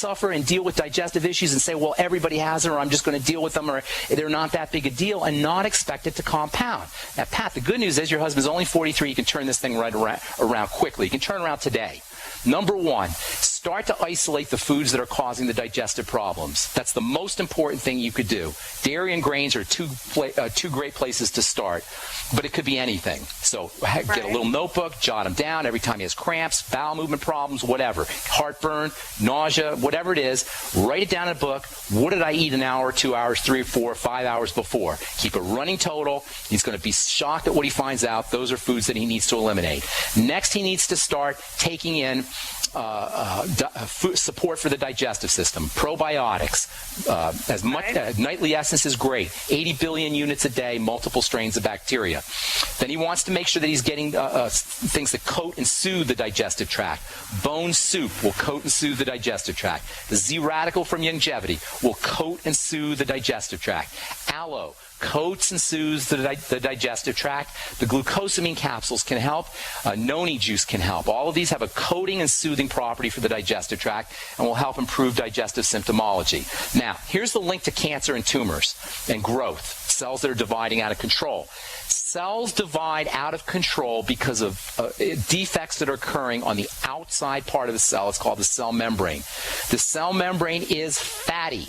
suffer and deal with digestive issues and say, well, everybody has it, or I'm just going to deal with them, or they're not that big a deal, and not expect it to compound. Now, Pat, the good news is your husband's only 43. You can turn this thing right around quickly. You can turn around today. Number one, start to isolate the foods that are causing the digestive problems. That's the most important thing you could do. Dairy and grains are two great places to start, but it could be anything. So get a little notebook, jot them down every time he has cramps, bowel movement problems, whatever, heartburn, nausea, whatever it is. Write it down in a book. What did I eat an hour, 2 hours, 3 or 4, 5 hours before? Keep a running total. He's going to be shocked at what he finds out. Those are foods that he needs to eliminate. Next, he needs to start taking in support for the digestive system, probiotics. Nightly Essence is great. 80 billion units a day, multiple strains of bacteria. Then he wants to make sure that he's getting things that coat and soothe the digestive tract. Bone Soup will coat and soothe the digestive tract. The Z-Radical from Longevity will coat and soothe the digestive tract. Aloe coats and soothes the digestive tract. The glucosamine capsules can help. Noni juice can help. All of these have a coating and soothing property for the digestive tract and will help improve digestive symptomology. Now, here's the link to cancer and tumors and growth, cells that are dividing out of control. Cells divide out of control because of defects that are occurring on the outside part of the cell. It's called the cell membrane. The cell membrane is fatty,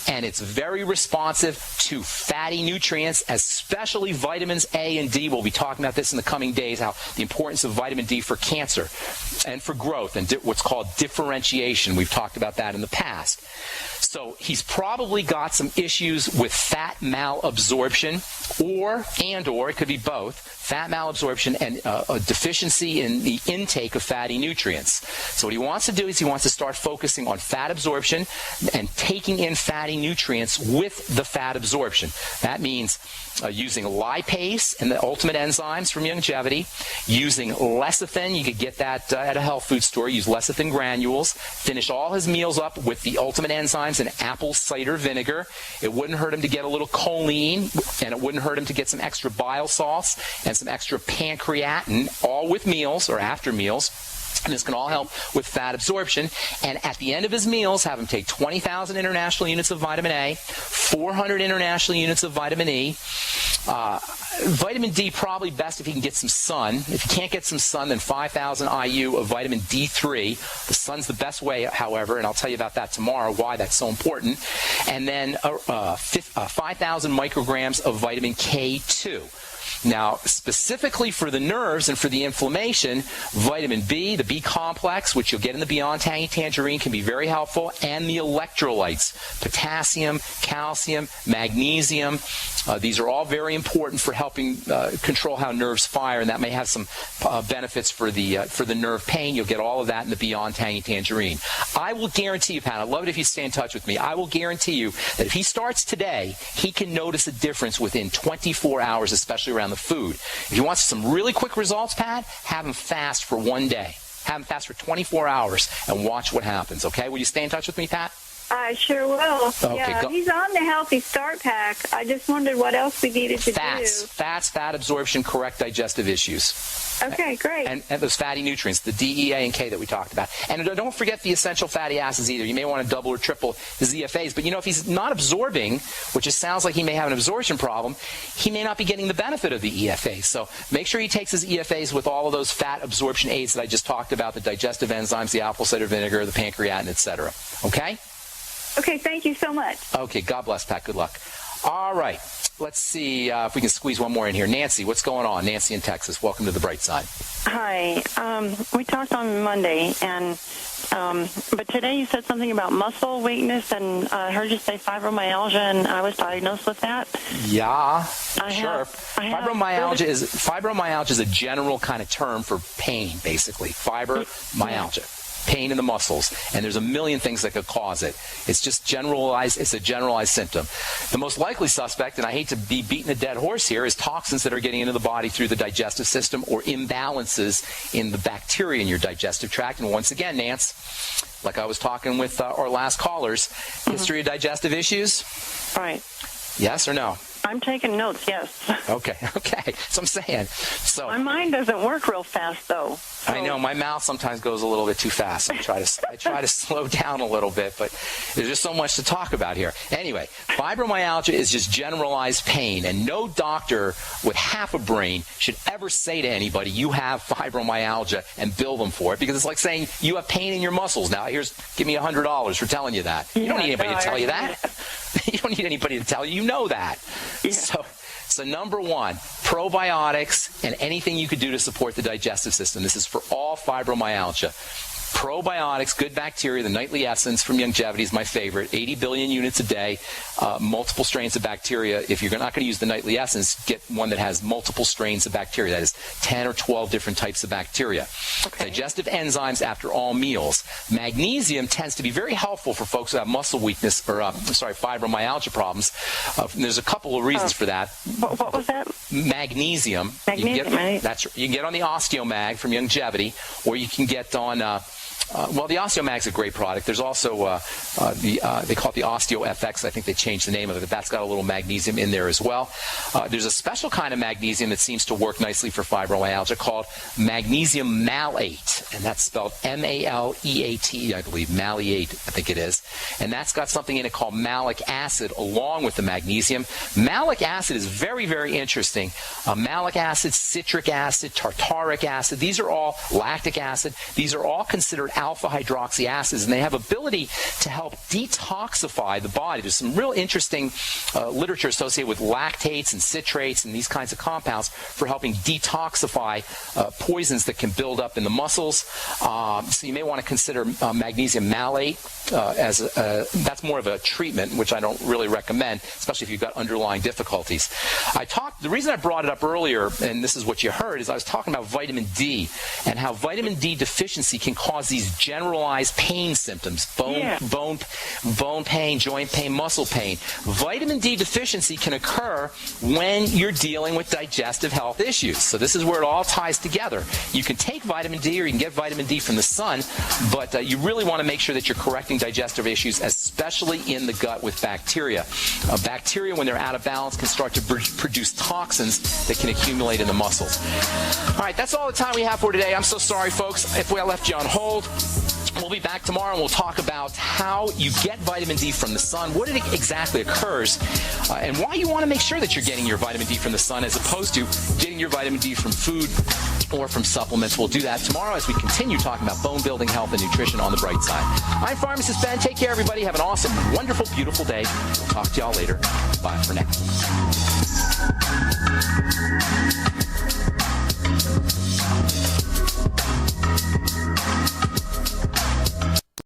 and it's very responsive to fatty nutrients, especially vitamins A and D. We'll be talking about this in the coming days, how the importance of vitamin D for cancer and for growth and what's called differentiation. We've talked about that in the past. So he's probably got some issues with fat malabsorption, or it could be both, fat malabsorption and a deficiency in the intake of fatty nutrients. So what he wants to do is he wants to start focusing on fat absorption and taking in fatty nutrients with the fat absorption. That means using lipase and the ultimate enzymes from Longevity, using lecithin. You could get that at a health food store. Use lecithin granules. Finish all his meals up with the ultimate enzymes and apple cider vinegar. It wouldn't hurt him to get a little choline, and it wouldn't hurt him to get some extra bile salts and some extra pancreatin, all with meals or after meals. And this can all help with fat absorption. And at the end of his meals, have him take 20,000 international units of vitamin A, 400 international units of vitamin E. Vitamin D, probably best if he can get some sun. If he can't get some sun, then 5,000 IU of vitamin D3. The sun's the best way, however, and I'll tell you about that tomorrow, why that's so important. And then 5,000 micrograms of vitamin K2. Now, specifically for the nerves and for the inflammation, vitamin B, the B complex, which you'll get in the Beyond Tangy Tangerine, can be very helpful, and the electrolytes, potassium, calcium, magnesium. These are all very important for helping control how nerves fire, and that may have some benefits for the nerve pain. You'll get all of that in the Beyond Tangy Tangerine. I will guarantee you, Pat, I'd love it if you stay in touch with me. I will guarantee you that if he starts today, he can notice a difference within 24 hours, especially around the food. If you want some really quick results, Pat, have him fast for one day. Have him fast for 24 hours and watch what happens, okay? Will you stay in touch with me, Pat? I sure will. Okay, yeah, he's on the Healthy Start Pack. I just wondered what else we needed to do. Fats, fat absorption, correct digestive issues. Okay, great. And those fatty nutrients, the D, E, A, and K that we talked about. And don't forget the essential fatty acids either. You may want to double or triple the ZFAs. But, if he's not absorbing, which it sounds like he may have an absorption problem, he may not be getting the benefit of the EFAs. So make sure he takes his EFAs with all of those fat absorption aids that I just talked about, the digestive enzymes, the apple cider vinegar, the pancreatin, etc. Okay? Okay, thank you so much. Okay, God bless, Pat. Good luck. All right. Let's see if we can squeeze one more in here. Nancy, what's going on? Nancy in Texas. Welcome to the bright side. Hi. We talked on Monday, and but today you said something about muscle weakness, and I heard you say fibromyalgia, and I was diagnosed with that. Yeah, sure. Fibromyalgia is a general kind of term for pain, basically. Fibromyalgia. Pain in the muscles, and there's a million things that could cause it. It's just generalized. It's a generalized symptom. The most likely suspect, and I hate to be beating a dead horse here, is toxins that are getting into the body through the digestive system or imbalances in the bacteria in your digestive tract. And once again, Nance, like I was talking with our last callers, history of digestive issues? Right. Yes or no? I'm taking notes, yes. Okay. So I'm saying. So My mind doesn't work real fast, though. So. I know my mouth sometimes goes a little bit too fast. I try to slow down a little bit, but there's just so much to talk about here. Anyway, fibromyalgia is just generalized pain, and no doctor with half a brain should ever say to anybody, you have fibromyalgia, and bill them for it, because it's like saying you have pain in your muscles. Now, give me $100 for telling you that. You don't need anybody to tell you that. You don't need anybody to tell you. You know that. Yeah. So number one, probiotics and anything you could do to support the digestive system. This is for all fibromyalgia. Probiotics, good bacteria, the nightly essence from Longevity is my favorite. 80 billion units a day, multiple strains of bacteria. If you're not going to use the nightly essence, get one that has multiple strains of bacteria. That is 10 or 12 different types of bacteria. Okay. Digestive enzymes after all meals. Magnesium tends to be very helpful for folks who have muscle weakness or, fibromyalgia problems. There's a couple of reasons for that. What was that? Magnesium. Magnesium, right? You can get on the OsteoMag from Longevity, or you can get on... the OsteoMag's a great product. There's also they call it the OsteoFX. I think they changed the name of it. But that's got a little magnesium in there as well. There's a special kind of magnesium that seems to work nicely for fibromyalgia called magnesium malate, and that's spelled M-A-L-E-A-T, I believe, maleate, I think it is. And that's got something in it called malic acid along with the magnesium. Malic acid is very, very interesting. Malic acid, citric acid, tartaric acid, these are all lactic acid. These are all considered alpha hydroxy acids, and they have ability to help detoxify the body. There's some real interesting literature associated with lactates and citrates and these kinds of compounds for helping detoxify poisons that can build up in the muscles. So you may want to consider magnesium malate that's more of a treatment, which I don't really recommend, especially if you've got underlying difficulties. The reason I brought it up earlier, and this is what you heard, is I was talking about vitamin D and how vitamin D deficiency can cause these generalized pain symptoms, bone pain, joint pain, muscle pain. Vitamin D deficiency can occur when you're dealing with digestive health issues. So this is where it all ties together. You can take vitamin D, or you can get vitamin D from the sun, but you really want to make sure that you're correcting digestive issues, especially in the gut with bacteria. Bacteria, when they're out of balance, can start to produce toxins that can accumulate in the muscles. All right, that's all the time we have for today. I'm so sorry, folks, if I left you on hold. We'll be back tomorrow, and we'll talk about how you get vitamin D from the sun, what it exactly occurs, and why you want to make sure that you're getting your vitamin D from the sun as opposed to getting your vitamin D from food or from supplements. We'll do that tomorrow as we continue talking about bone building, health, and nutrition on the bright side. I'm Pharmacist Ben. Take care, everybody. Have an awesome, wonderful, beautiful day. We'll talk to y'all later. Bye for now.